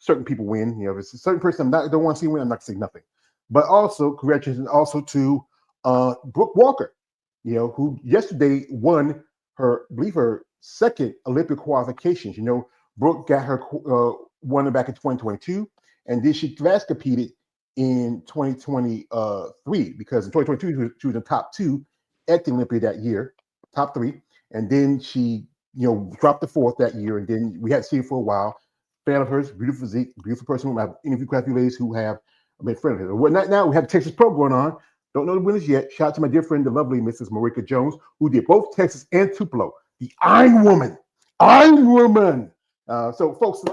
certain people win. If it's a certain person don't want to see win, I'm not gonna say nothing. But also, congratulations also to Brooke Walker, who yesterday won I believe her second Olympic qualifications. Brooke got her won it back in 2022, and then she last competed in 2023 because in 2022 she was in top two at the Olympia that year, top three, and then she dropped the fourth that year, and then we had to see her for a while. Fan of hers, beautiful physique, beautiful person. I've interviewed quite a few ladies who have been friends of her. Well, now we have the Texas Pro going on. Don't know the winners yet. Shout out to my dear friend, the lovely Mrs. Marika Jones, who did both Texas and Tupelo. The Iron Woman. Iron Woman. So, folks,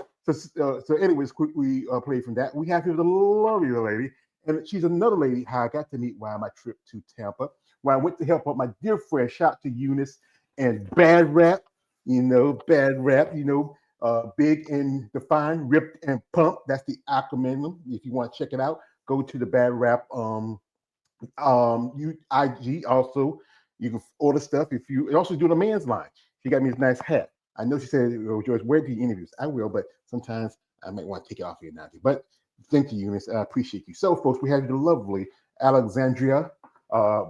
anyways, quickly play from that. We have here the lovely lady, and she's another lady how I got to meet while my trip to Tampa, where I went to help out my dear friend, shout out to Eunice and Bad Rap. Bad Rap, big and defined, ripped and pumped. That's the acronym. If you want to check it out, go to the Bad Rap IG. Also, you can order stuff if you also do the man's line. She got me this nice hat. I know she said, George, where do you interviews? I will, but sometimes I might want to take it off here now. But thank you, Eunice. I appreciate you. So, folks, we have the lovely Alexandrea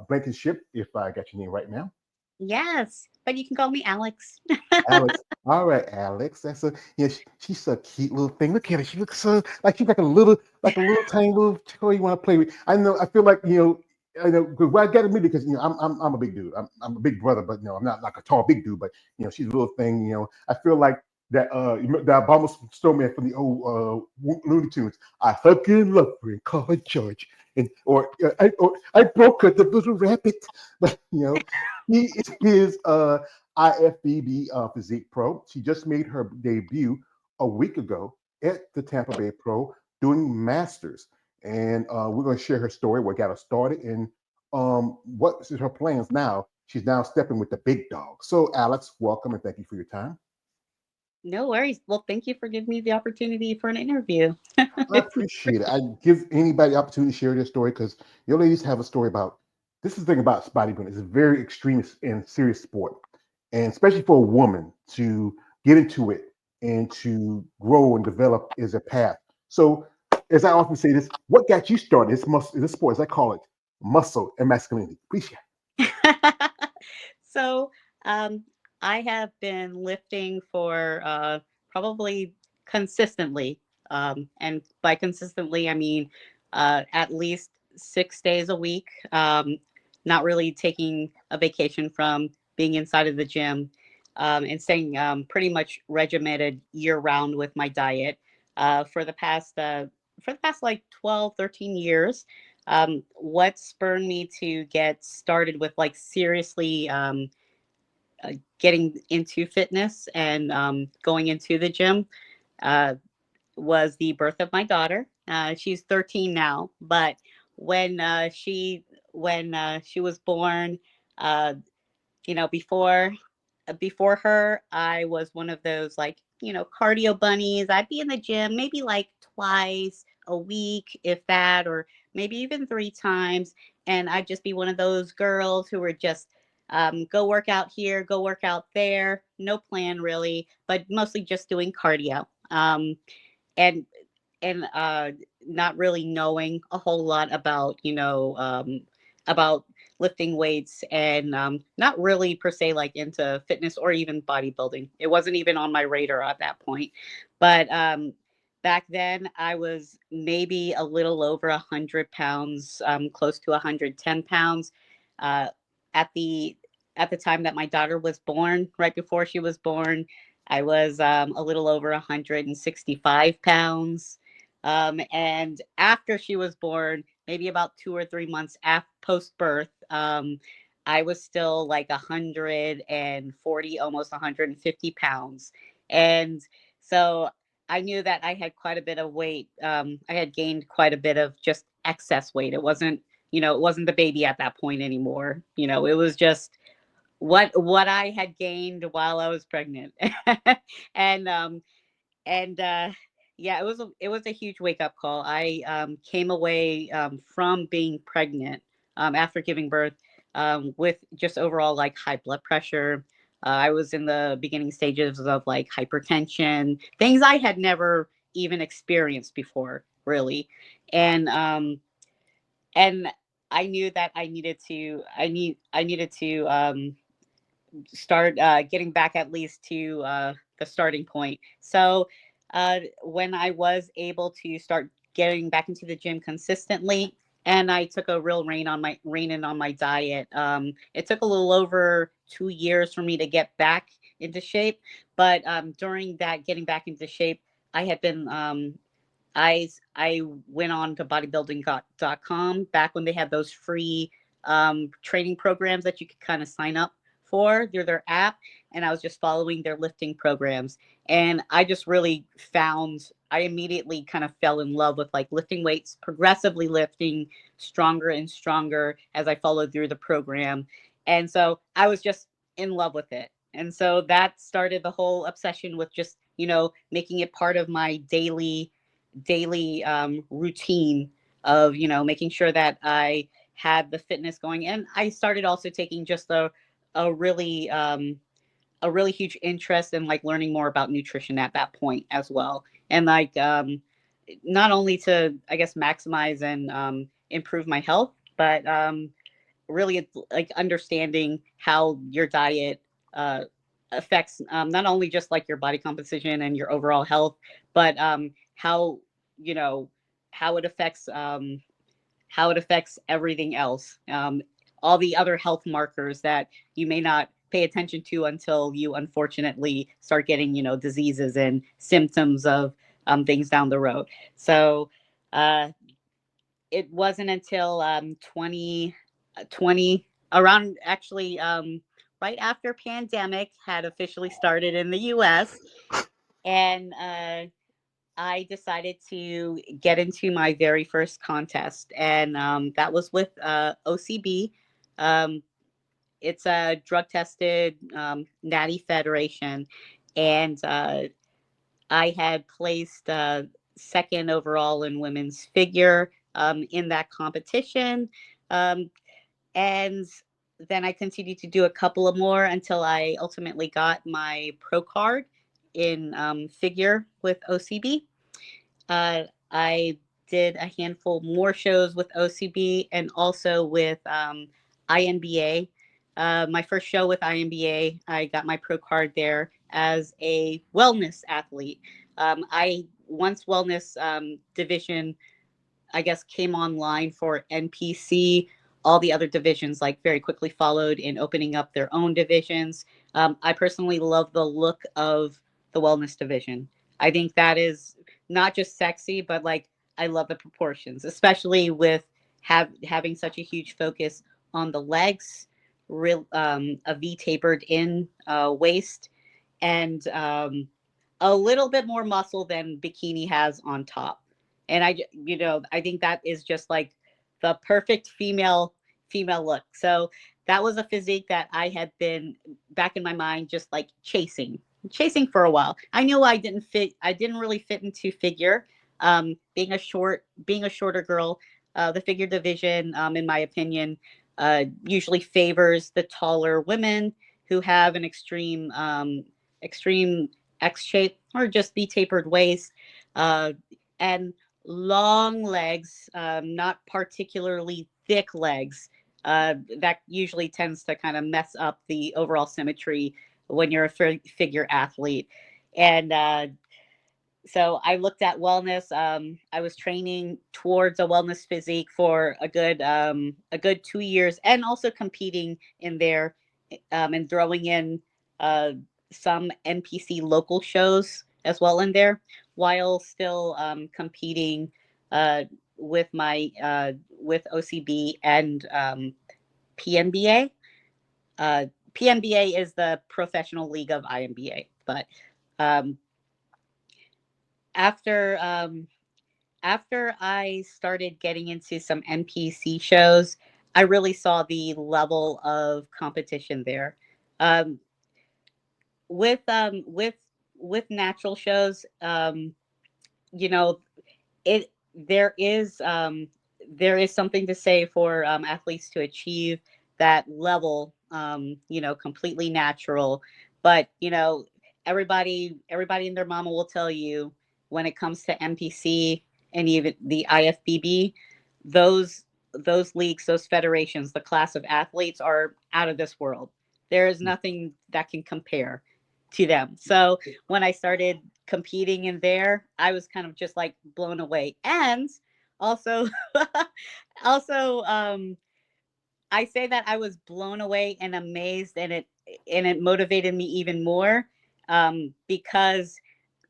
Blakenship, if I got your name right now. Yes, but you can call me Alex. Alex. All right, Alex. That's she's a cute little thing. Look at her. She looks so like she's like a little tiny little toy you want to play with. I know. I feel like I know. Well, I got to admit because I'm a big dude. I'm a big brother, but I'm not like a tall big dude. But she's a little thing. I feel like that Obama snowman from the old Looney Tunes. I fucking love her and call her George, and or I broke her the little rabbit. But he is IFBB Physique Pro. She just made her debut a week ago at the Tampa Bay Pro doing masters. And we're going to share her story, what got her started, and what is her plans now. She's now stepping with the big dog. So, Alex, welcome and thank you for your time. No worries. Well, thank you for giving me the opportunity for an interview. I appreciate it. I give anybody the opportunity to share their story because your ladies have a story about this is the thing about bodybuilding. It's a very extreme and serious sport. And especially for a woman to get into it and to grow and develop is a path. So as I often say this, what got you started? This sport, as I call it, muscle and masculinity. Appreciate So, um, I have been lifting for probably consistently. And by consistently, I mean at least 6 days a week, not really taking a vacation from being inside of the gym, and staying pretty much regimented year round with my diet for the past like 12, 13 years. What spurred me to get started with like seriously getting into fitness and going into the gym uh, was the birth of my daughter. She's 13 now, but when she was born, uh, before her, I was one of those like cardio bunnies. I'd be in the gym maybe like twice a week, if that, or maybe even three times, and I'd just be one of those girls who were just go work out here, go work out there, no plan really, but mostly just doing cardio. And and not really knowing a whole lot about about lifting weights, and not really per se like into fitness or even bodybuilding. It wasn't even on my radar at that point. But back then I was maybe a little over 100 pounds, close to 110 pounds. uh, at the at the time that my daughter was born, right before she was born, I was a little over 165 pounds. And after she was born, maybe about 2 or 3 months after post birth, I was still like 140, almost 150 pounds. And so I knew that I had quite a bit of weight. I had gained quite a bit of just excess weight. It wasn't the baby at that point anymore. It was just what I had gained while I was pregnant. and and Yeah, it was a huge wake up call. I came away from being pregnant, after giving birth, with just overall like high blood pressure. I was in the beginning stages of like hypertension, things I had never even experienced before, really. And and I knew that I needed to start getting back at least to the starting point. So when I was able to start getting back into the gym consistently, and I took a real rein in on my diet. It took a little over 2 years for me to get back into shape, but during that getting back into shape, I had been I went on to bodybuilding.com back when they had those free training programs that you could kind of sign up for through their app. And I was just following their lifting programs. And I just really found, I immediately kind of fell in love with like lifting weights, progressively lifting stronger and stronger as I followed through the program. And so I was just in love with it. And so that started the whole obsession with just, making it part of my daily routine of making sure that I had the fitness going, and I started also taking just a really a really huge interest in like learning more about nutrition at that point as well, and like not only to I guess maximize and improve my health, but really it's like understanding how your diet affects not only just like your body composition and your overall health, but how you know how it affects everything else, all the other health markers that you may not pay attention to until you unfortunately start getting diseases and symptoms of things down the road. So uh, it wasn't until 2020, around actually right after pandemic had officially started in the US, and I decided to get into my very first contest, and that was with OCB. Um, it's a drug tested natty federation, and I had placed second overall in women's figure in that competition. Um, and then I continued to do a couple of more until I ultimately got my pro card in figure with OCB. I did a handful more shows with OCB and also with INBA. My first show with INBA, I got my pro card there as a wellness athlete. I once wellness division I guess came online for NPC. All the other divisions like very quickly followed in opening up their own divisions. I personally love the look of the wellness division. I think that is not just sexy, but like I love the proportions, especially with having such a huge focus on the legs, a V tapered in waist, and a little bit more muscle than bikini has on top. And I think that is just like the perfect female look. So that was a physique that I had been back in my mind just like chasing for a while. I knew I didn't really fit into figure. Being a shorter girl, the figure division, in my opinion, usually favors the taller women who have an extreme X shape or just the tapered waist, and long legs, not particularly thick legs. That usually tends to kind of mess up the overall symmetry when you're a figure athlete. And so I looked at wellness. I was training towards a wellness physique for a good 2 years, and also competing in there, and throwing in uh, some NPC local shows as well in there, while still competing uh, with OCB and PNBA. PNBA is the professional league of INBA, but um, after after I started getting into some NPC shows, I really saw the level of competition there. Um, with um, with with natural shows, you know, it there is something to say for athletes to achieve that level, completely natural. But everybody and their mama will tell you. when it comes to NPC and even the IFBB, those those leagues, those federations, the class of athletes are out of this world. There is nothing that can compare to them. So when I started competing in there, I was kind of just like blown away. And also, also, I say that I was blown away and amazed, and it motivated me even more, because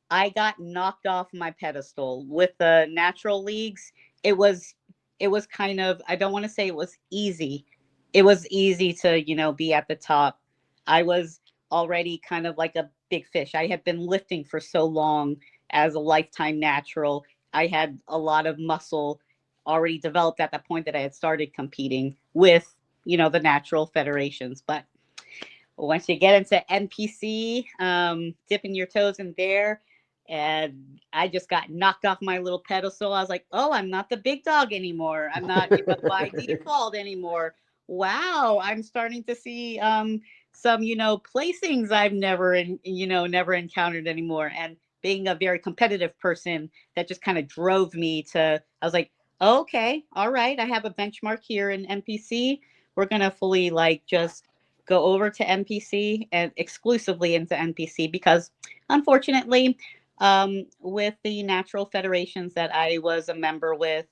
I got knocked off my pedestal with the natural leagues. It was it was kind of, I don't want to say it was easy. It was easy to, be at the top. I was already kind of like a big fish. I had been lifting for so long as a lifetime natural. I had a lot of muscle already developed at that point that I had started competing with, the natural federations. But once you get into NPC, dipping your toes in there, and I just got knocked off my little pedestal. I was like, oh, I'm not the big dog anymore. I'm not, by default anymore. Wow, I'm starting to see some, placings I've never encountered anymore. And being a very competitive person, that just kind of drove me to, I was like, okay, all right, I have a benchmark here in NPC. We're gonna fully like just go over to NPC and exclusively into NPC because unfortunately, with the natural federations that I was a member with,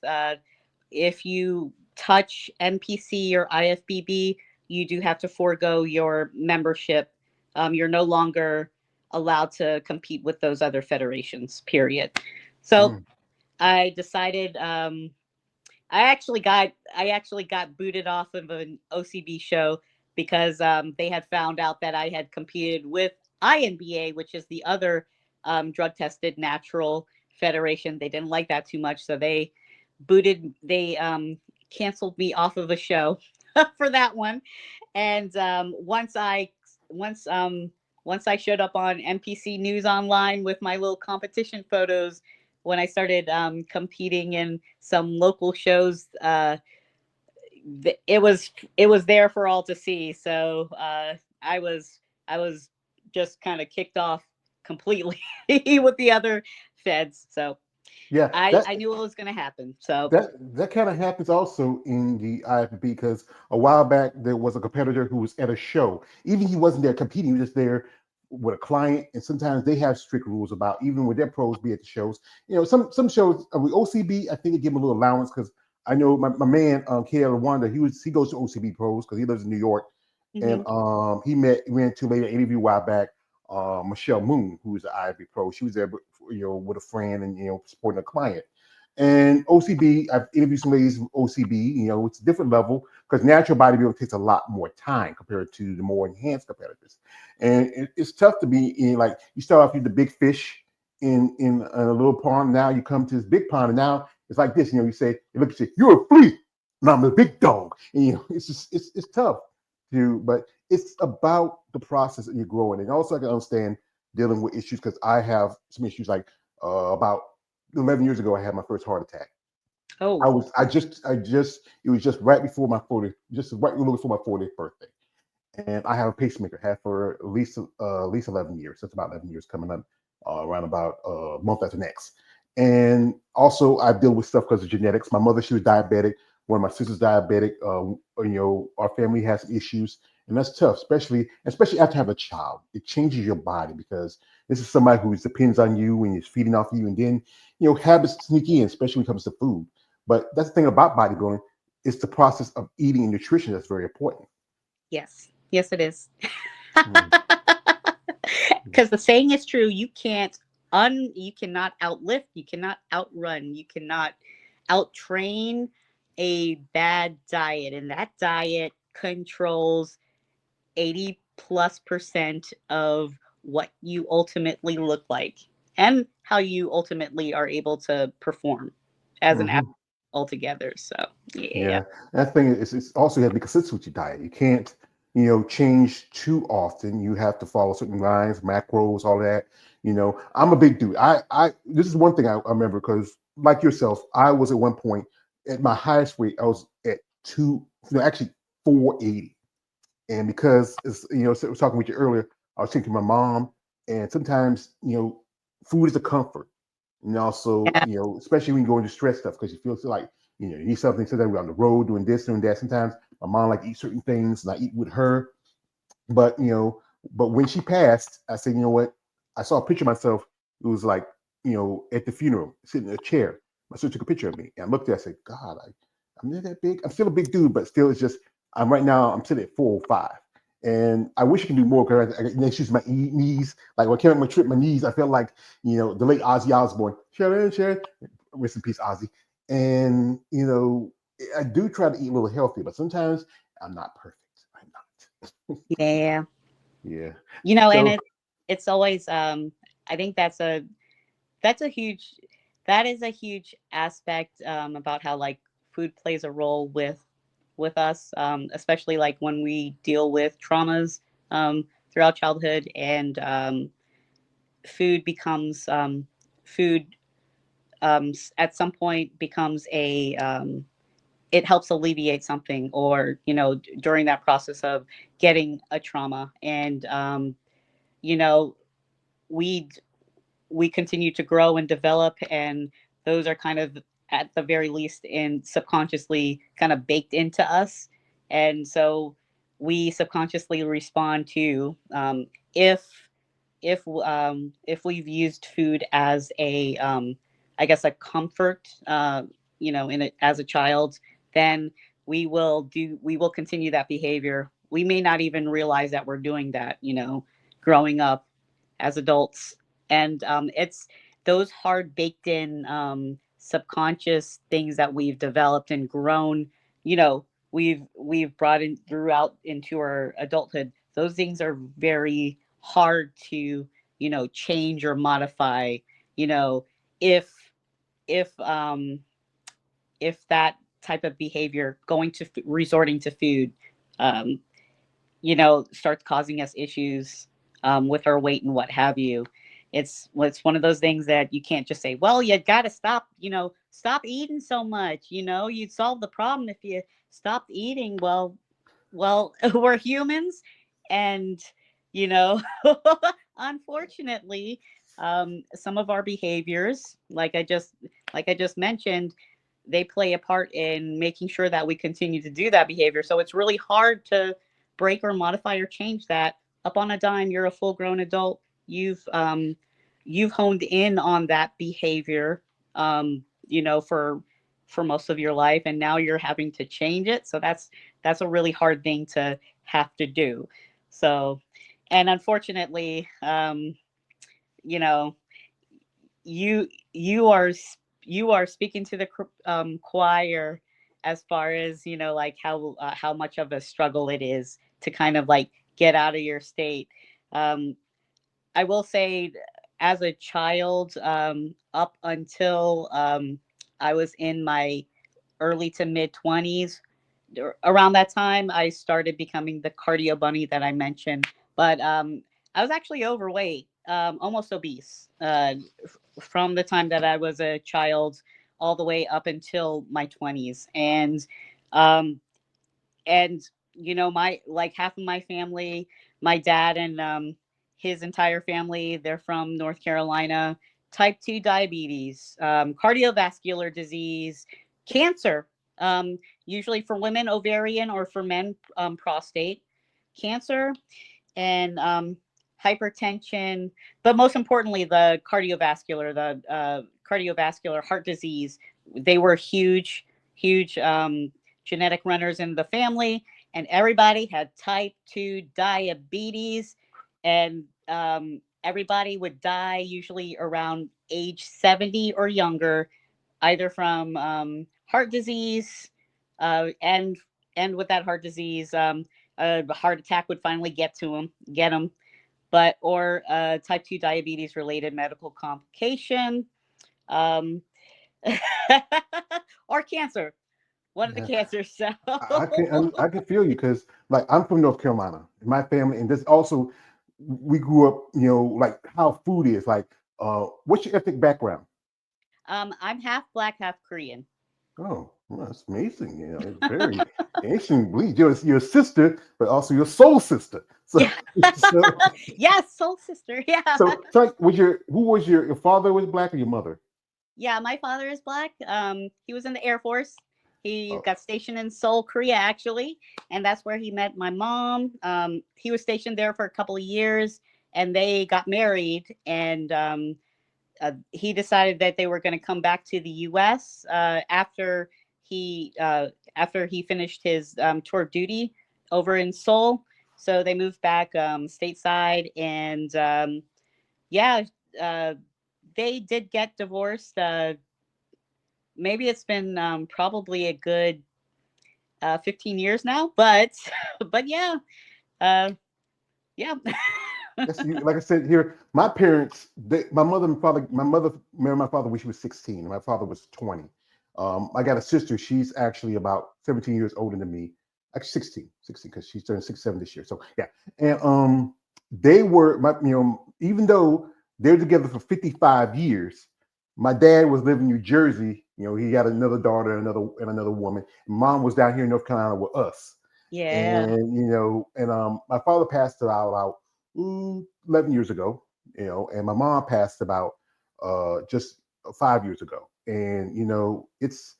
if you touch NPC or IFBB, you do have to forego your membership. You're no longer allowed to compete with those other federations, period. So Mm. I decided, I actually got booted off of an OCB show because they had found out that I had competed with INBA, which is the other drug tested natural federation. They didn't like that too much, so they canceled me off of a show for that one. And once I showed up on NPC News Online with my little competition photos, when I started competing in some local shows, it was there for all to see. So I was just kind of kicked off completely with the other feds. So Yeah, that I knew it was going to happen. So that kind of happens also in the IFBB because a while back there was a competitor who was at a show. Even he wasn't there competing; he was just there with a client. And sometimes they have strict rules about even with their pros be at the shows. Some shows with OCB, I think they give them a little allowance because I know my man KL Wanda, he goes to OCB pros because he lives in New York, and mhm. he ran to later interview a while back. Michelle Moon, who is an IFB pro, she was there, with a friend and supporting a client. And OCB, I've interviewed some ladies from OCB. It's a different level because natural bodybuilding takes a lot more time compared to the more enhanced competitors. And it's tough to be in, like, you start off with the big fish in a little pond. Now you come to this big pond, and now it's like this. You say, you look and say, you're a flea, and I'm a big dog. And it's just it's tough to, but it's about the process that you're growing. And also I can understand dealing with issues because I have some issues like about 11 years ago, I had my first heart attack. Oh, It was just right before my 40th, just right a little before my 40th birthday. And I have a pacemaker, had for at least 11 years. That's about 11 years coming up around about a month after next. And also, I deal with stuff because of genetics. My mother, she was diabetic. One of my sisters diabetic. Our family has issues, and that's tough, especially after having a child. It changes your body because this is somebody who depends on you and is feeding off you, and then habits sneak in, especially when it comes to food. But that's the thing about bodybuilding. It's the process of eating and nutrition that's very important. yes. Yes, it is. Mm. Because the saying is true. You cannot outlift, you cannot outrun, you cannot outtrain a bad diet. And that diet controls 80+% of what you ultimately look like and how you ultimately are able to perform as an athlete Hmm. altogether. So yeah. Yeah, that thing is, it's also you have to be consistent with your diet. You can't, change too often. You have to follow certain lines, macros, all that. I'm a big dude. This is one thing I remember because, like yourself, I was at one point at my highest weight. I was at actually 480, and because I was talking with you earlier, I was thinking my mom, and sometimes food is a comfort. and also, Yeah. especially when you go into stress stuff, because you feel so like, you need something. Sometimes we're on the road doing this, doing that. Sometimes my mom like eat certain things, and I eat with her. But but when she passed, I said, you know what? I saw a picture of myself. It was like, at the funeral, sitting in a chair. My sister took a picture of me, and I looked at it, I said, God, I'm not that big. I'm still a big dude, but still, it's just I'm right now. I'm sitting at 405, and I wish I could do more because I got issues with my knees. Like when I came on my trip, my knees. I felt like the late Ozzy Osbourne. Sharon, rest in peace, Ozzy. And I do try to eat a little healthy, but sometimes I'm not perfect. I'm not. Yeah. Yeah. And So it's always I think that's a huge that is a huge aspect about how like food plays a role with us, especially like when we deal with traumas throughout childhood, and food becomes food at some point becomes a it helps alleviate something, or during that process of getting a trauma. And you know we we continue to grow and develop, and those are kind of at the very least in subconsciously kind of baked into us. And so we subconsciously respond to if if we've used food as a I guess a comfort, in it as a child, then we will continue that behavior. We may not even realize that we're doing that, growing up as adults. And it's those hard baked in subconscious things that we've developed and grown, we've brought in throughout into our adulthood. Those things are very hard to change or modify, you know if if that type of behavior, going to resorting to food, um, starts causing us issues with our weight and what have you. It's one of those things that you can't just say, well, you got to stop, stop eating so much. You'd solve the problem if you stopped eating. Well, we're humans, and you know, unfortunately, some of our behaviors, like I just mentioned, they play a part in making sure that we continue to do that behavior. So it's really hard to break or modify or change that up on a dime. You're a full grown adult. You've honed in on that behavior, for most of your life, and now you're having to change it. So that's a really hard thing to have to do. So, and unfortunately, you know, you are speaking to the choir, as far as like how much of a struggle it is to kind of like get out of your state. Um, I will say, as a child, up until I was in my early to mid 20s, around that time I started becoming the cardio bunny that I mentioned. But I was actually overweight, almost obese, from the time that I was a child all the way up until my 20s. Um, and my like half of my family, my dad and his entire family, they're from North Carolina. Type 2 diabetes, cardiovascular disease, cancer, usually for women ovarian, or for men prostate cancer, and hypertension, but most importantly the cardiovascular heart disease. They were huge genetic runners in the family, and everybody had type 2 diabetes. And everybody would die usually around age 70 or younger, either from heart disease, and with that heart disease, a heart attack would finally get them, but or type 2 diabetes related medical complication, um, or cancer. One of the yeah, cancers. So I can feel you because like I'm from North Carolina, my family, and this also we grew up, like how food is like. What's your ethnic background? I'm half black, half Korean. Oh, well, that's amazing. It's very ancient. Bleed. Your sister, but also your soul sister. So, Yeah. so, Yes, soul sister. Yeah. so, like, who was your father was black or your mother? Yeah, my father is black. He was in the Air Force. He Oh, got stationed in Seoul, Korea, actually, and that's where he met my mom. He was stationed there for a couple of years, and they got married. And he decided that they were going to come back to the U.S. He after he finished his tour of duty over in Seoul. So they moved back stateside, and yeah, uh, they did get divorced. Maybe it's been probably a good 15 years now, but but yeah, uh, yeah. yes, like I said here, my parents, my mother and father, my mother married my father when she was 16, and my father was 20. I got a sister, she's actually about 17 years older than me. Actually 16, because she's turning 67 this year. So yeah. And they were even though they're together for 55 years, my dad was living in New Jersey. He got another daughter, another woman. And mom was down here in North Carolina with us. Yeah. And my father passed it out 11 years ago, and my mom passed about just 5 years ago. And it's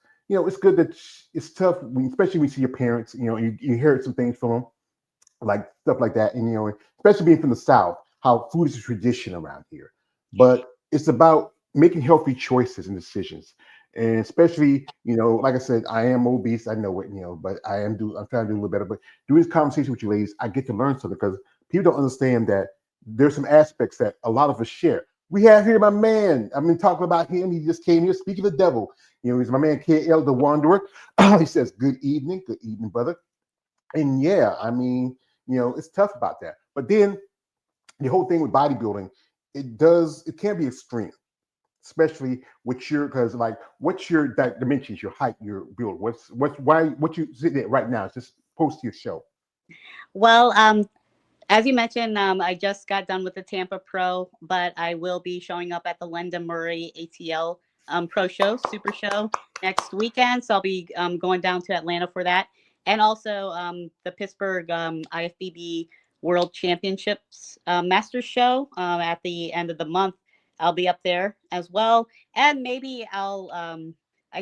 good that it's tough, especially when you see your parents. You hear some things from them, like stuff like that, and especially being from the South, how food is a tradition around here. But it's about making healthy choices and decisions, and especially, like I said, I am obese. I know it, but I'm trying to do a little better. But doing this conversation with you ladies, I get to learn something, because people don't understand that there's some aspects that a lot of us share. We have here my man. I've been talking about him. He just came here. Speaking of the devil, he's my man KL the Wanderer. He says, good evening, brother. And yeah, I mean, it's tough about that. But then the whole thing with bodybuilding, it can be extreme, especially with because like, what's your dimensions, your height, your build? What you sitting at right now? It's just post to your show. Well, as you mentioned, I just got done with the Tampa Pro, but I will be showing up at the Linda Murray ATL Pro Show, Super Show next weekend. So I'll be going down to Atlanta for that. And also the Pittsburgh IFBB World Championships Masters Show at the end of the month. I'll be up there as well. And maybe I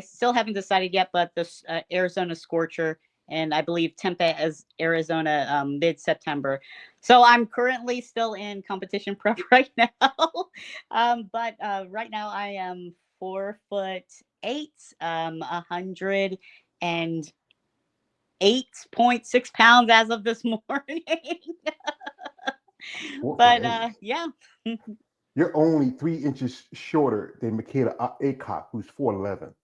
still haven't decided yet, but the Arizona Scorcher, and I believe Tempe as Arizona mid September. So I'm currently still in competition prep right now. But right now I am 4'8", 108.6 pounds as of this morning. 4 foot But 8. yeah, You're only 3 inches shorter than Michaela Acock, who's 4'11".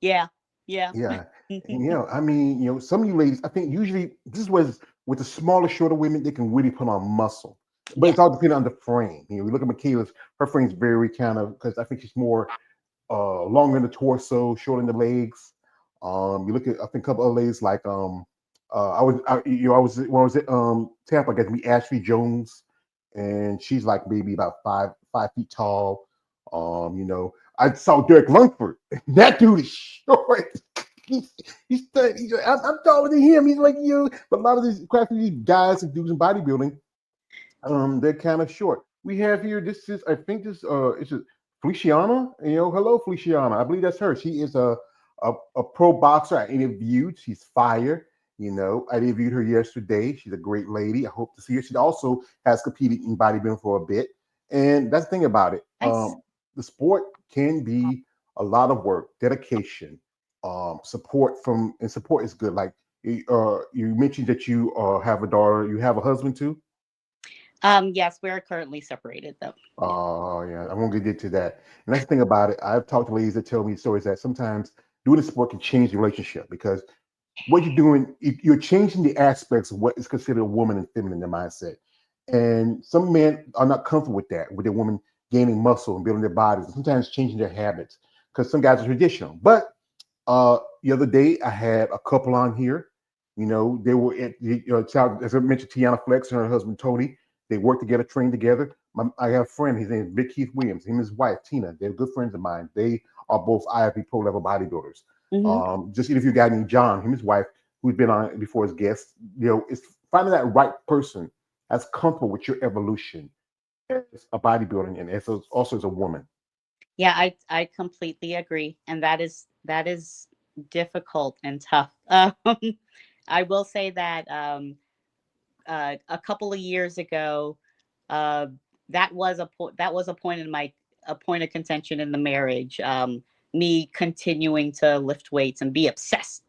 yeah, yeah. Yeah. And I mean, some of you ladies, I think usually this is what with the smaller, shorter women, they can really put on muscle. But Yeah. it's all depending on the frame. We look at Michaela's, her frame's very kind of, because I think she's more longer in the torso, shorter in the legs. You look at, I think, a couple of ladies like I was when I was at Tampa, I got to meet Ashley Jones, and she's like maybe about 5 feet tall. I saw Derek Lungford. That dude is short. He's, I'm taller than him. He's like you. But a lot of these guys and dudes in bodybuilding, they're kind of short. We have here. This is, I think, this is Feliciana. Hello, Feliciana. I believe that's her. She is a pro boxer. I interviewed. She's fire. I interviewed her yesterday. She's a great lady. I hope to see her. She also has competed in bodybuilding for a bit, and that's the thing about it. Nice. The sport can be a lot of work, dedication, support is good. Like you mentioned that you have a daughter. You have a husband too. Yes, we're currently separated though. Yeah. Oh yeah, I'm gonna get to that. And that's the thing about it. I've talked to ladies that tell me stories that sometimes doing the sport can change the relationship, because what you're doing, you're changing the aspects of what is considered a woman and feminine in their mindset. And some men are not comfortable with that, with their women gaining muscle and building their bodies, and sometimes changing their habits, because some guys are traditional. But the other day, I had a couple on here. They were at as I mentioned, Tiana Flex and her husband Tony. They work together, train together. I have a friend. His name is Vic Keith Williams. Him and his wife Tina. They're good friends of mine. They are both IFB pro level bodybuilders. Hmm. Just interview a guy named John. Him and his wife, who's been on before as guests. It's finding that right person that's comfortable with your evolution as a bodybuilding and also as a woman. Yeah, I completely agree, and that is difficult and tough. I will say that a couple of years ago, uh, that was a point in my a point of contention in the marriage. Me continuing to lift weights and be obsessed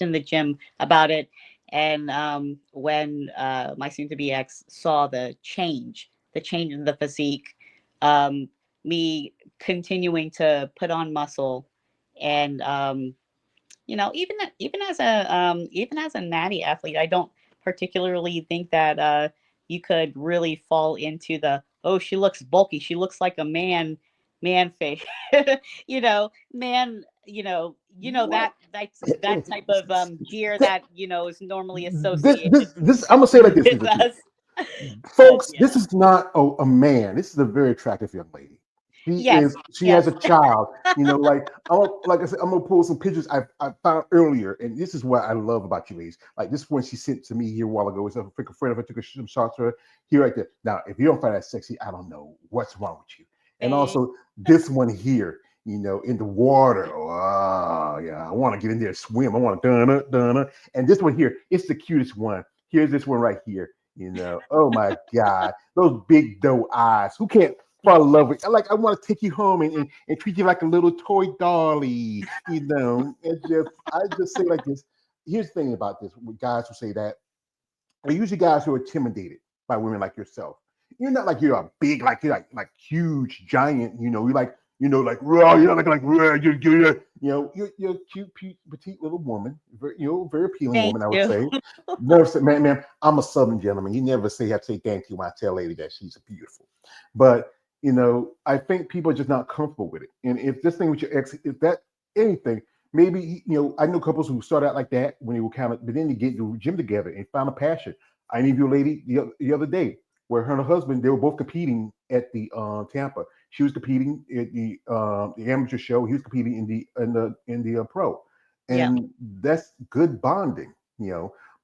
in the gym about it. And when my soon to be ex saw the change in the physique, um, me continuing to put on muscle, and even as a natty athlete, I don't particularly think that you could really fall into the, oh, she looks bulky, she looks like a man face, man, What? that type of gear that is normally This, associated I'm gonna say it like this, with Mr. T. us. But Folks, this yeah, is not a man. This is a very attractive young lady. yes, She has yes, a child. Like I said, I'm gonna pull some pictures I found earlier, and this is what I love about you ladies. Like this one she sent to me here a while ago. It's a freaking friend of her took some shots for her here right there. Now, if you don't find that sexy, I don't know what's wrong with you. And thank- also this one here, in the water. Oh yeah, I want to get in there and swim. I want to dun. And this one here, it's the cutest one. Here's this one right here. Oh my God, those big doe eyes. Who can't fall in love with? Like, I want to take you home and treat you like a little toy dolly. I just say like this. Here's the thing about this: with guys who say that, are usually guys who are intimidated by women like yourself. You're not like you're a big, like you're like huge giant. You're like like raw. You're not like raw. You're a cute, petite little woman. Very appealing thank woman, I would you. say. Never say, man, I'm a Southern gentleman. You never have to say thank you when I tell a lady that she's beautiful. But I think people are just not comfortable with it. And if this thing with your ex, if that anything, maybe I know couples who start out like that when they were kind of, but then you get to the gym together and found a passion. I interviewed a lady the other day where her and her husband, they were both competing at the Tampa. She was competing at the amateur show. He was competing in the pro, Yeah, and that's good bonding.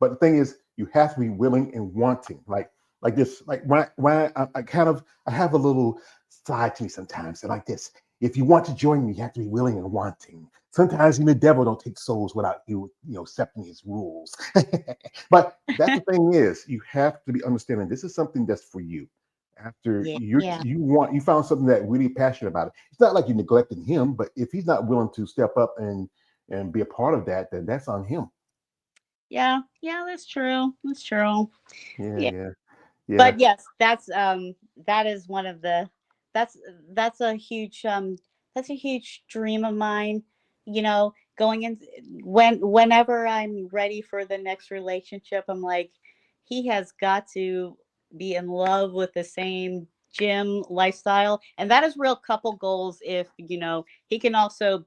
But the thing is, you have to be willing and wanting. Like this, like when I kind of I have a little side to me sometimes. Like this, if you want to join me, you have to be willing and wanting. Sometimes even the devil don't take souls without accepting his rules. But that's the thing is, you have to be understanding. This is something that's for you. After yeah, yeah. you found something that really passionate about it. It's not like you're neglecting him, but if he's not willing to step up and be a part of that, then that's on him. Yeah, yeah, that's true. That's true. Yeah, Yeah. yeah, yeah. But yes, that is one of the that's that's a huge that's a huge dream of mine, going in whenever I'm ready for the next relationship, I'm like, he has got to be in love with the same gym lifestyle. And that is real couple goals. If he can also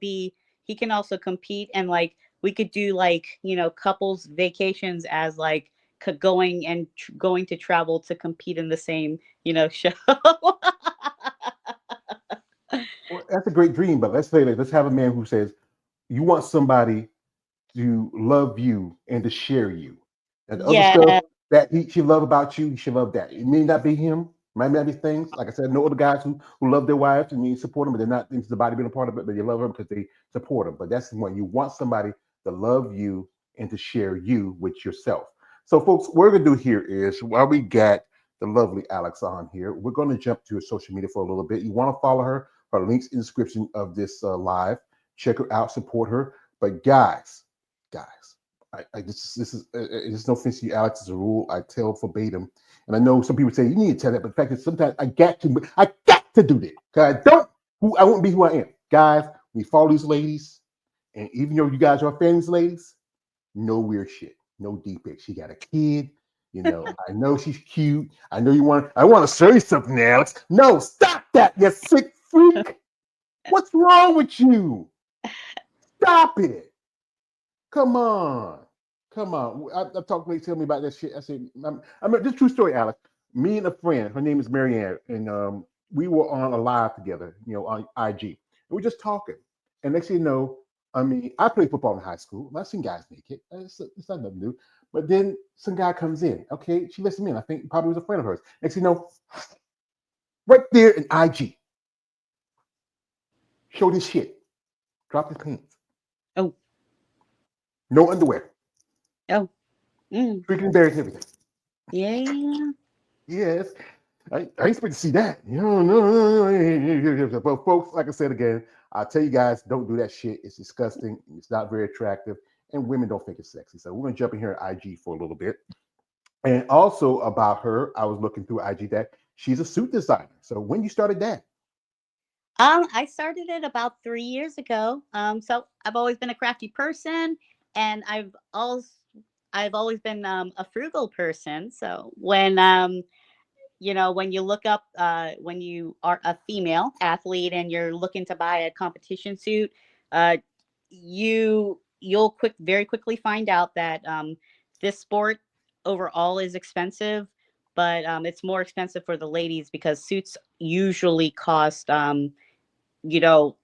compete, and like we could do like couples vacations as like going to travel to compete in the same show. Well, that's a great dream, but let's say that let's have a man who says you want somebody to love you and to share you. And the other stuff Yeah, that he should love about you, he should love that. It may not be him, might not be things. Like I said, no other guys who love their wives and you support them, but they're not into the body being a part of it, but they love them because they support them. But that's the one you want somebody to love you and to share you with yourself. So, folks, what we're gonna do here is while we got the lovely Alex on here, we're going to jump to her social media for a little bit. You want to follow her? Her links in the description of this live. Check her out, support her. But guys, this is no offense to you, Alex. It's a rule I tell verbatim, and I know some people say you need to tell that, but the fact is sometimes I got to do that because I wouldn't be who I am, guys. We follow these ladies, and even though you guys are fans, ladies, no weird shit, no deep pics. She got a kid. I know she's cute. I know you want. I want to show you something, Alex. No, stop that, you sick freak. What's wrong with you? Stop it. Come on. Come on. I talked to tell me about that shit. I said, I mean, this true story, Alex. Me and a friend, her name is Marianne, and we were on a live together, on IG. And we're just talking. And next thing you know, I mean, I played football in high school. I've seen guys naked. It's not nothing new. But then some guy comes in. Okay, she lets him in. I think probably was a friend of hers. Next thing you know, right there in IG, Showed his shit. Dropped his pants. Oh, No underwear. oh, mm, Freaking embarrassed everything. yeah. Yes. I expect to see that. No. But folks, like I said again, I'll tell you guys, don't do that shit. It's disgusting. It's not very attractive. And women don't think it's sexy. So we're gonna jump in here at IG for a little bit. And also about her, I was looking through IG that she's a suit designer. So when you started that? I started it about 3 years ago. So I've always been a crafty person, and I've always been a frugal person. So when you look up when you are a female athlete and you're looking to buy a competition suit, uh, you'll very quickly find out that this sport overall is expensive, but it's more expensive for the ladies because suits usually cost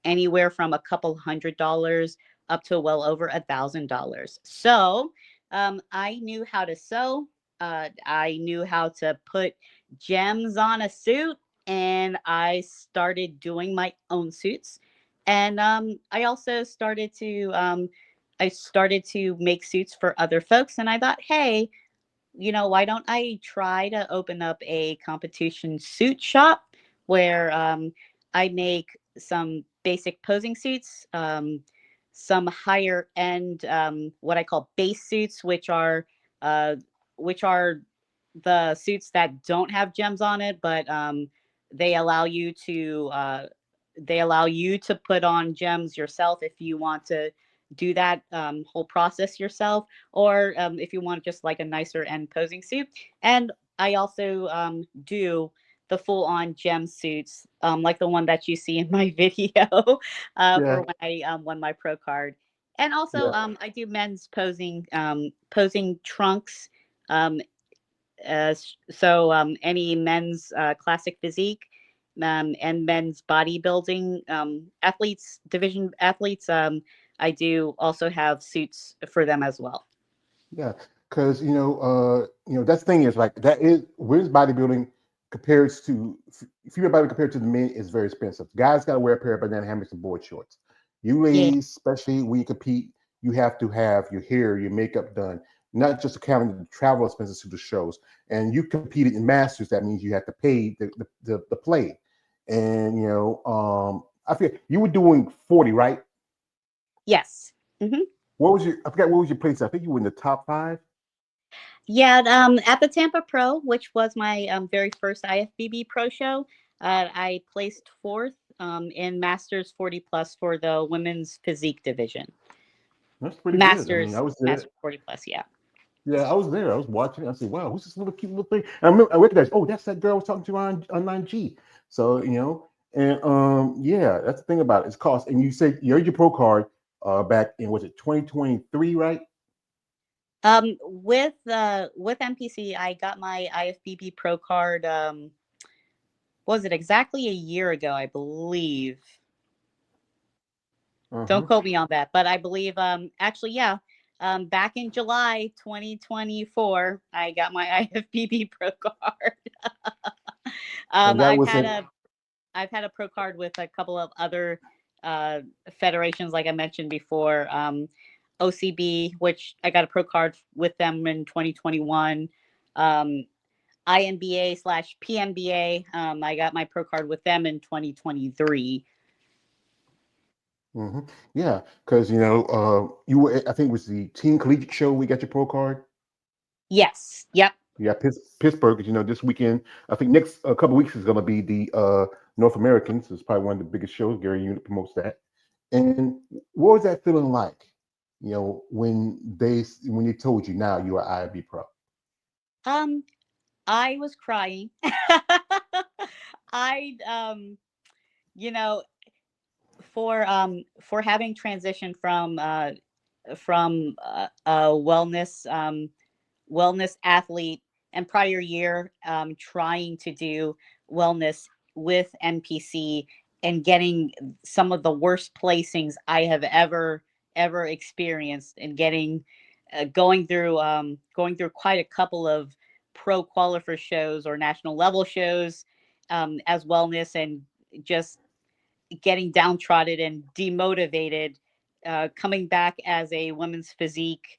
anywhere from a couple $100 up to well over $1,000. So I knew how to sew. I knew how to put gems on a suit, and I started doing my own suits. And I started to make suits for other folks. And I thought, hey, why don't I try to open up a competition suit shop where I make some basic posing suits, some higher end, what I call base suits, uh, which are the suits that don't have gems on it, but they allow you to uh, they allow you to put on gems yourself if you want to do that whole process yourself, or if you want just like a nicer end posing suit. And I also do the full on gem suits, like the one that you see in my video for Yeah, when I won my pro card. And also, yeah, I do men's posing trunks. Um, any men's classic physique and men's bodybuilding division athletes, I do also have suits for them as well. yeah. Because that's the thing is like that is women's bodybuilding compared to female bodybuilding compared to the men is very expensive. Guys got to wear a pair of banana hammocks and board shorts. You Yeah. ladies, especially when you compete, you have to have your hair, your makeup done, not just accounting the travel expenses to the shows. And you competed in masters, that means you have to pay the play. And I forget you were doing 40, right? Yes. Hmm. I forgot what was your place? I think you were in the top five. Yeah. At the Tampa Pro, which was my very first IFBB Pro show, I placed fourth in Masters 40 plus for the women's physique division. That's pretty good. I mean, I Masters was there. Masters 40 plus. Yeah. Yeah, I was there. I was watching. I said, "Wow, who's this little cute little thing?" And I remember, I recognized. Oh, that's that girl I was talking to on 9G. So and yeah, that's the thing about it. It's cost. And you said you earned your pro card back in, was it 2023, right? With MPC, I got my IFBB Pro card. Was it exactly a year ago? I believe. Don't Uh-huh. quote me on that, but I believe. Actually, yeah. Back in July 2024, I got my IFBB Pro card. And that I've was had in. a pro card with a couple of other uh, federations, like I mentioned before. OCB, which I got a pro card with them in 2021. Um, INBA/PMBA, I got my pro card with them in 2023. Hmm. Yeah, because you were. I think it was the Teen Collegiate Show. We got your pro card. Yes. Yep. Yeah, Pittsburgh. This weekend. I think next a couple weeks is going to be the North Americans. It's probably one of the biggest shows. Gary Unit promotes that. And what was that feeling like? When they told you now you are IB Pro. Um, I was crying. I you know, for having transitioned from a wellness athlete, and prior year trying to do wellness with NPC and getting some of the worst placings I have ever experienced, and going through quite a couple of pro qualifier shows or national level shows as wellness, and just getting downtrodden and demotivated, coming back as a women's physique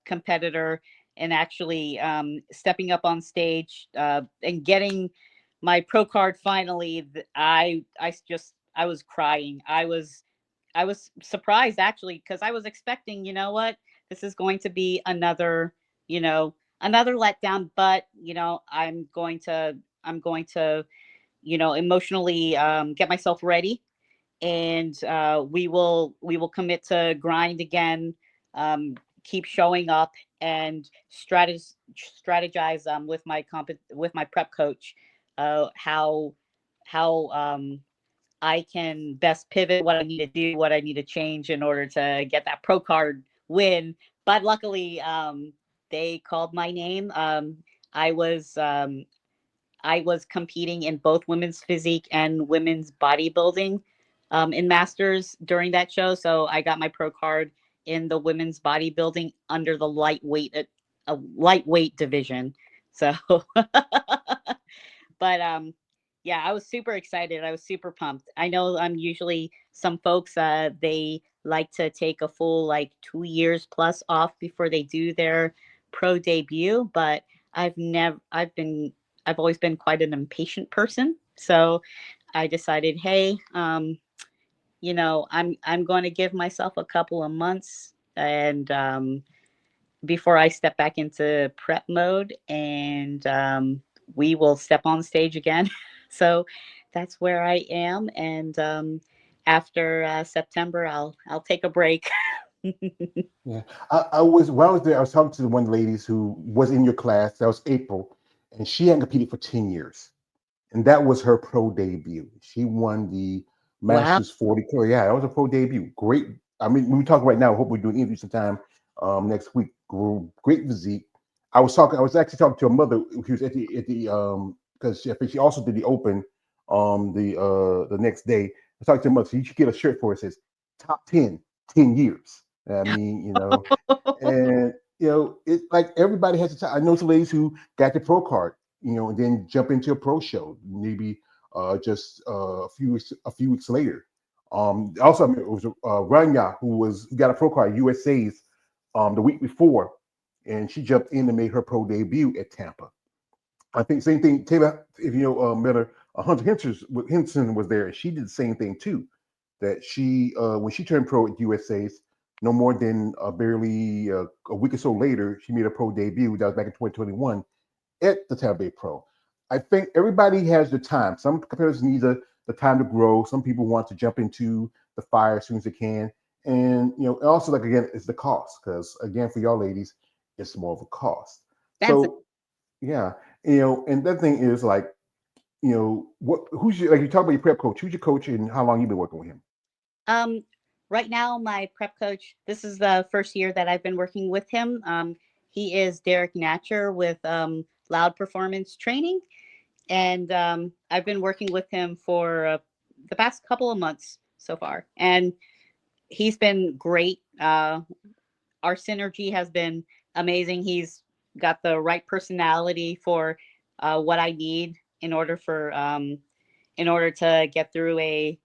competitor, and actually stepping up on stage and getting my pro card finally. I was crying. I was surprised actually, because I was expecting, you know what, this is going to be another, another letdown. But I'm going to emotionally get myself ready, and we will commit to grind again, keep showing up, and strategize with my prep coach, how I can best pivot, what I need to do, what I need to change in order to get that pro card win. But luckily, they called my name. I was um, I was competing in both women's physique and women's bodybuilding in masters during that show. So I got my pro card in the women's bodybuilding under the lightweight division. So, but yeah, I was super excited. I was super pumped. I know usually some folks they like to take a full like 2 years plus off before they do their pro debut, but I've never I've always been quite an impatient person. So I decided, hey, I'm going to give myself a couple of months, and before I step back into prep mode, and we will step on stage again. So that's where I am, and after September, I'll take a break. Yeah, I was when I was there. I was talking to one of the ladies who was in your class. That was April, and she hadn't competed for 10 years, and that was her pro debut. She won the Wow. Masters 40. Oh, yeah, that was a pro debut. Great. I mean, when we talk right now, I hope we're doing interviews sometime next week. Great physique. I was talking. I was actually talking to her mother, who was at the because I think she also did the Open the next day. I was talking to her mother. So you should get a shirt for it. It says top 10, 10 years. I mean, and it's like everybody has a time. I know some ladies who got the pro card, and then jump into a pro show, maybe just a few weeks later. Also, I mean, it was Rania who got a pro card USA's the week before, and she jumped in and made her pro debut at Tampa. I think same thing. Taylor, if you know met her, Hunter Henson was there, and she did the same thing too. That she when she turned pro at USA's, no more than barely a week or so later, she made a pro debut. That was back in 2021 at the Tampa Bay Pro. I think everybody has the time. Some competitors need the time to grow. Some people want to jump into the fire as soon as they can. And also like again, it's the cost because again for y'all ladies, it's more of a cost. That's So yeah, and that thing is like, who's your like you talk about your prep coach? Who's your coach and how long you been working with him? um right now my prep coach. This is the first year that I've been working with him. He is Derek Natcher with Loud Performance Training, and I've been working with him for the past couple of months so far, and he's been great. Our synergy has been amazing. He's got the right personality for what I need in order to get through a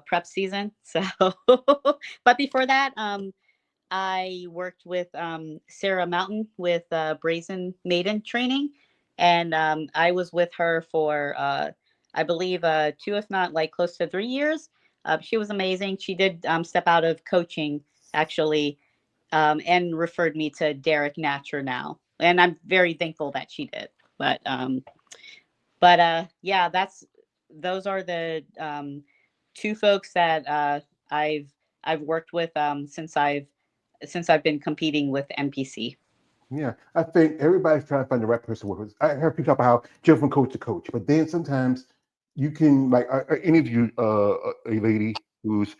prep season. So, but before that, I worked with Sarah Mountain with Brazen Maiden Training, and I was with her for I believe 2, if not like close to 3 years. She was amazing. She did step out of coaching actually, and referred me to Derek Natcher now, and I'm very thankful that she did. But yeah, those are the two folks that I've I've worked with since I've been competing with NPC. Yeah, I think everybody's trying to find the right person to work with. I heard people talk about how jump from coach to coach, but then sometimes you can like I interviewed a lady who's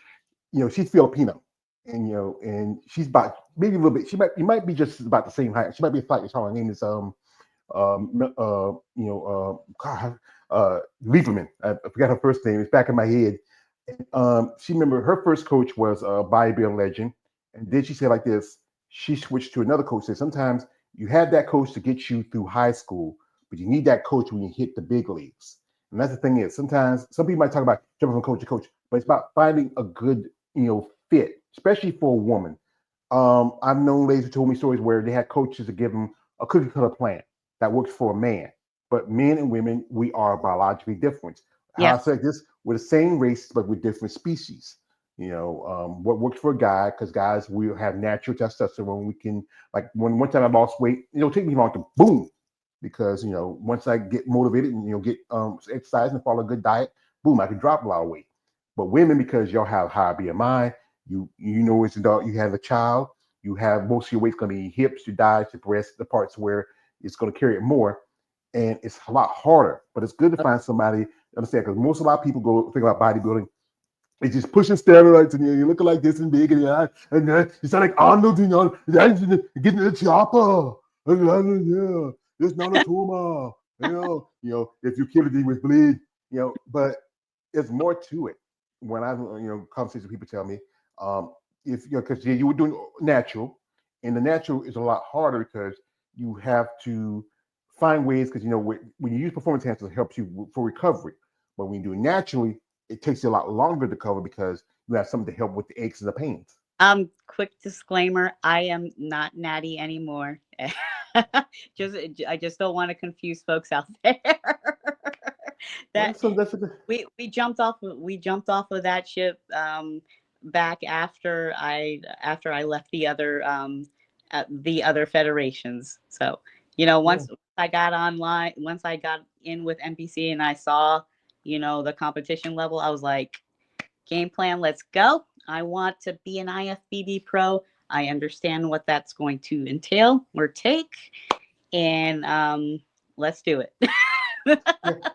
she's Filipino, and and she's about maybe a little bit. You might be just about the same height. She might be slightly taller. Her name is God, Lieberman. I forgot her first name. It's back in my head. She remember her first coach was a bodybuilding legend, and then she said like this. She switched to another coach. Said sometimes you have that coach to get you through high school, but you need that coach when you hit the big leagues. And that's the thing is sometimes some people might talk about jumping from coach to coach, but it's about finding a good, fit, especially for a woman. I've known ladies who told me stories where they had coaches to give them a cookie cutter plan that works for a man. But men and women, we are biologically different. How I Yep. said this, we're the same race, but we're different species. What works for a guy, because guys, we have natural testosterone. We can, like, when one time I lost weight, take me long to boom, because once I get motivated and get exercise and follow a good diet, boom, I can drop a lot of weight. But women, because y'all have high BMI, it's adult, you have a child, you have most of your weight's going to be hips, your thighs, your breasts, the parts where it's going to carry it more, and it's a lot harder. But it's good to find somebody understand, because a lot of people go think about bodybuilding. It's just pushing steroids, and you're looking like this and big, and you sound like Arnold, getting the chopper. Yeah, it's not a tumor. If you kill it, you must bleed. But there's more to it. When I, conversations people tell me, if because you were doing natural, and the natural is a lot harder because you have to find ways, because when you use performance enhancers, it helps you for recovery. But when you do it naturally, it takes you a lot longer to cover because you have something to help with the aches and the pains. Quick disclaimer, I am not natty anymore. just I just don't want to confuse folks out there. Well, that that's a good. we jumped off of that ship back after I left the other federations. So, Yeah. once I got online, once I got in with NPC and I saw, the competition level, I was like, game plan, let's go. I want to be an IFBB pro. I understand what that's going to entail or take, and let's do it. Yeah,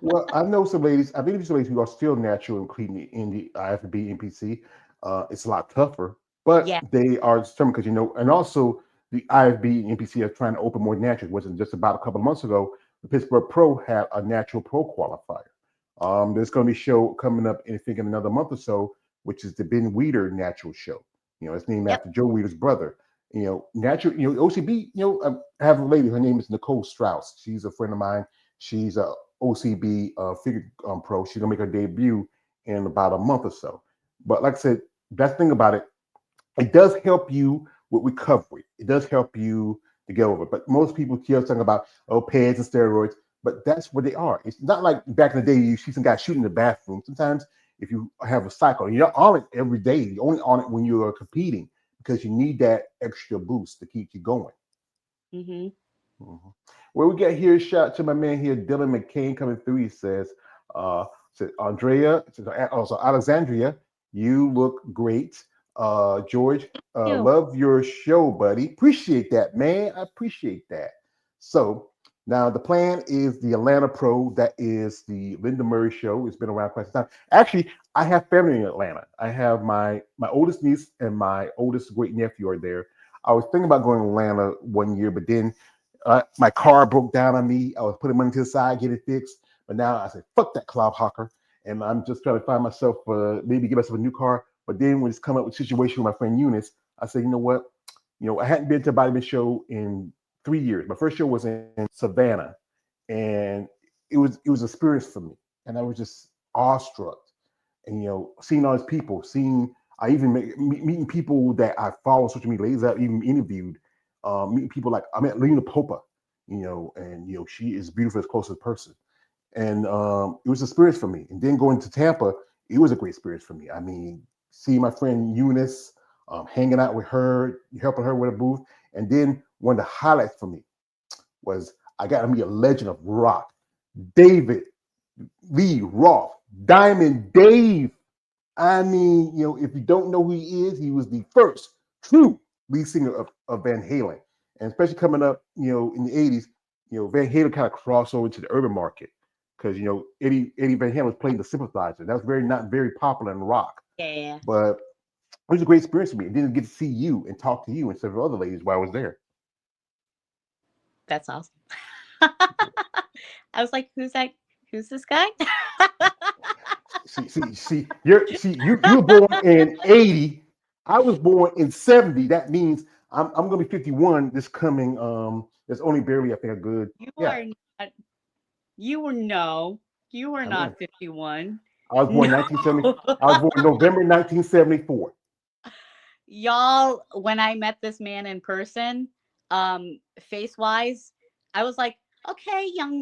well, I know some ladies. I believe some ladies who are still natural and clean in the IFBB NPC. It's a lot tougher, but Yeah. they are determined because and also the IFB NPC are trying to open more natural. It wasn't just about a couple of months ago. The Pittsburgh Pro had a natural pro qualifier. There's going to be a show coming up in I think in another month or so, which is the Ben Weeder Natural Show. It's named Yep. after Joe Weeder's brother. Natural. OCB. I have a lady. Her name is Nicole Strauss. She's a friend of mine. She's a OCB figure pro. She's gonna make her debut in about a month or so. But like I said, best thing about it, it does help you with recovery. It does help you to get over it. But most people hear talking about pads and steroids, but that's what they are. It's not like back in the day you see some guy shooting in the bathroom. Sometimes if you have a cycle, you're not on it every day. You're only on it when you are competing because you need that extra boost to keep you going. Hmm. Mhm. Well, we got here, shout out to my man here, Dylan McCain coming through. He uh, also Alexandrea, you look great. George, You. love your show, buddy. Appreciate that, man. I appreciate that. So now the plan is the Atlanta Pro. That is the Linda Murray show. It's been around quite some time. Actually, I have family in Atlanta. I have my oldest niece and my oldest great nephew are there. I was thinking about going to Atlanta one year, but then my car broke down on me. I was putting money to the side, get it fixed. But now I said, fuck that Cloud Hawker. And I'm just trying to find myself, maybe get myself a new car. But then when it's come up with a situation with my friend Eunice, I said, you know what? I hadn't been to a bodybuilding show in 3 years. My first show was in Savannah. And it was an experience for me. And I was just awestruck. And, seeing all these people, I even meeting people that I follow on social media, ladies I've even interviewed, meeting people like I met Lena Popa, and she is beautiful as close as a person, and it was an experience for me. And then going to Tampa, it was a great experience for me. I mean, seeing my friend Eunice, hanging out with her, helping her with a booth, and then one of the highlights for me was I got to meet a legend of rock, David Lee Roth, Diamond Dave. I mean, if you don't know who he is, he was the first true lead singer of Van Halen. And especially coming up, in the 80s, Van Halen kind of crossed over to the urban market because, Eddie Van Halen was playing the synthesizer. That was not very popular in rock. Yeah. But it was a great experience for me. And then get to see you and talk to you and several other ladies while I was there. That's awesome. I was like, who's that? Who's this guy? You were born in 80. I was born in 70. That means I'm gonna be 51 this coming There's only barely I think a good You yeah. are not, you were no. You were I know. not 51. I was born No. 1970. I was born November 1974. Y'all, when I met this man in person, face wise, I was like, okay, young